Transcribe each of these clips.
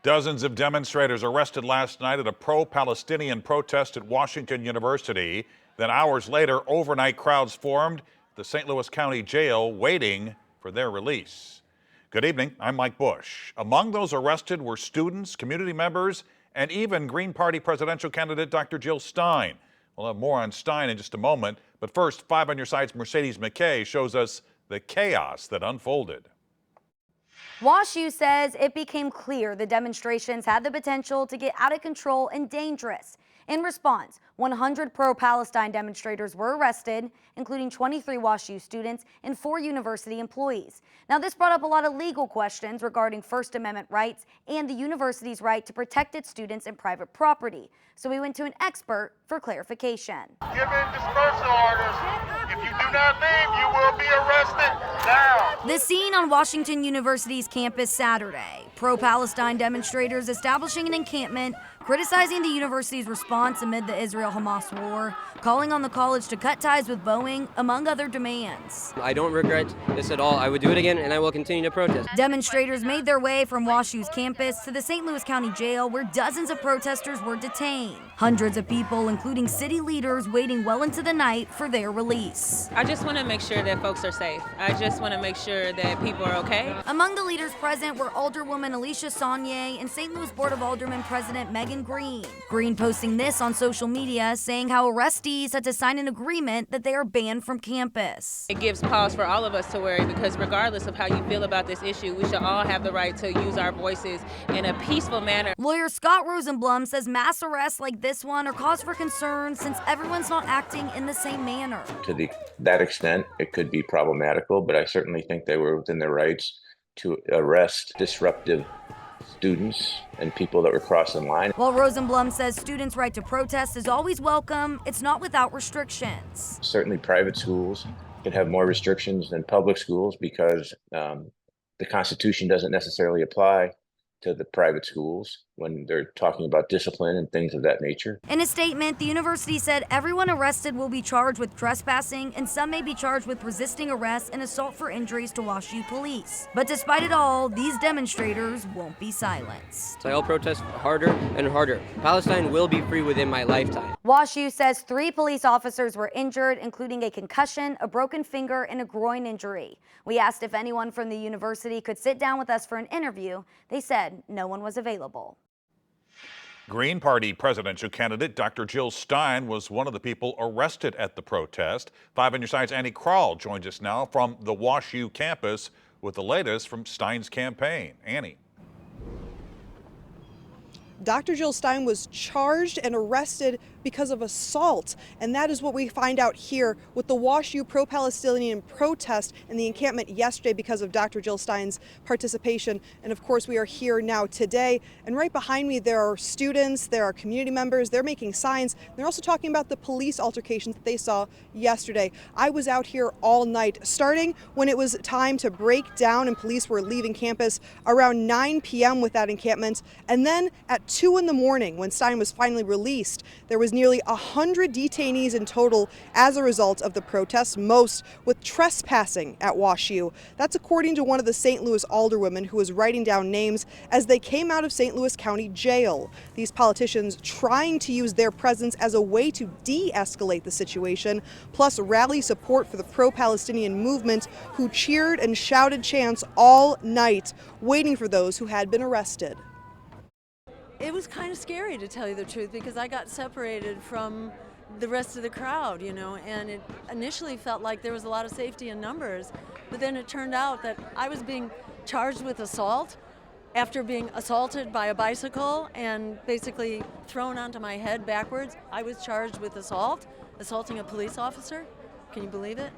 Dozens of demonstrators arrested last night at a pro-Palestinian protest at Washington University. Then hours later, overnight crowds formed at the St. Louis County Jail waiting for their release. Good evening, I'm Mike Bush. Among those arrested were students, community members, and even Green Party presidential candidate Dr. Jill Stein. We'll have more on Stein in just a moment, but first, 5 on Your Side's Mercedes McKay shows us the chaos that unfolded. WashU says it became clear the demonstrations had the potential to get out of control and dangerous. In response, 100 pro-Palestine demonstrators were arrested, including 23 WashU students and 4 university employees. Now, this brought up a lot of legal questions regarding First Amendment rights and the university's right to protect its students and private property. So we went to an expert for clarification. Given dispersal orders, if you do not leave, you will be arrested now. The scene on Washington University's campus Saturday. Pro-Palestine demonstrators establishing an encampment, criticizing the university's response amid the Israel-Hamas war, calling on the college to cut ties with Boeing, among other demands. I don't regret this at all. I would do it again, and I will continue to protest. Demonstrators made their way from WashU's campus to the St. Louis County Jail, where dozens of protesters were detained. Hundreds of people, including city leaders, waiting well into the night for their release. I just want to make sure that folks are safe. I just want to make sure that people are okay. Among the leaders present were Alderwoman Alicia Saunier and St. Louis Board of Aldermen President Megan Green. Green posting this on social media, saying how arrestees had to sign an agreement that they are banned from campus. It gives pause for all of us to worry, because regardless of how you feel about this issue, we should all have the right to use our voices in a peaceful manner. Lawyer Scott Rosenblum says mass arrests like this one are cause for concern since everyone's not acting in the same manner. To that extent, it could be problematical, but I certainly think they were within their rights to arrest disruptive students and people that were crossing the line. While Rosenblum says students' right to protest is always welcome, it's not without restrictions. Certainly private schools can have more restrictions than public schools because the Constitution doesn't necessarily apply to the private schools when they're talking about discipline and things of that nature. In a statement, the university said everyone arrested will be charged with trespassing and some may be charged with resisting arrest and assault for injuries to WashU police. But despite it all, these demonstrators won't be silenced. So I'll protest harder and harder. Palestine will be free within my lifetime. WashU says 3 police officers were injured, including a concussion, a broken finger, and a groin injury. We asked if anyone from the university could sit down with us for an interview. They said no one was available. Green Party presidential candidate Dr. Jill Stein was one of the people arrested at the protest. 5 on Your Side's Annie Krall joins us now from the WashU campus with the latest from Stein's campaign. Annie. Dr. Jill Stein was charged and arrested because of assault, and that is what we find out here with the WashU pro-Palestinian protest and the encampment yesterday because of Dr. Jill Stein's participation. And of course, we are here now today, and right behind me there are students, there are community members, they're making signs. They're also talking about the police altercations that they saw yesterday. I was out here all night, starting when it was time to break down and police were leaving campus around 9 p.m. with that encampment, and then at 2 in the morning when Stein was finally released, there was nearly 100 detainees in total as a result of the protests, most with trespassing at WashU. That's according to one of the St. Louis alderwomen who was writing down names as they came out of St. Louis County Jail. These politicians trying to use their presence as a way to de-escalate the situation, plus rally support for the pro-Palestinian movement, who cheered and shouted chants all night, waiting for those who had been arrested. It was kind of scary, to tell you the truth, because I got separated from the rest of the crowd, and it initially felt like there was a lot of safety in numbers, but then it turned out that I was being charged with assault after being assaulted by a bicycle and basically thrown onto my head backwards. I was charged with assaulting a police officer. Can you believe it?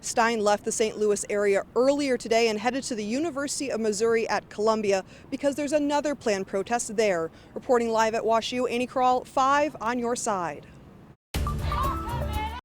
Stein left the St. Louis area earlier today and headed to the University of Missouri at Columbia because there's another planned protest there. Reporting live at WashU, Annie Krall, 5 on Your Side.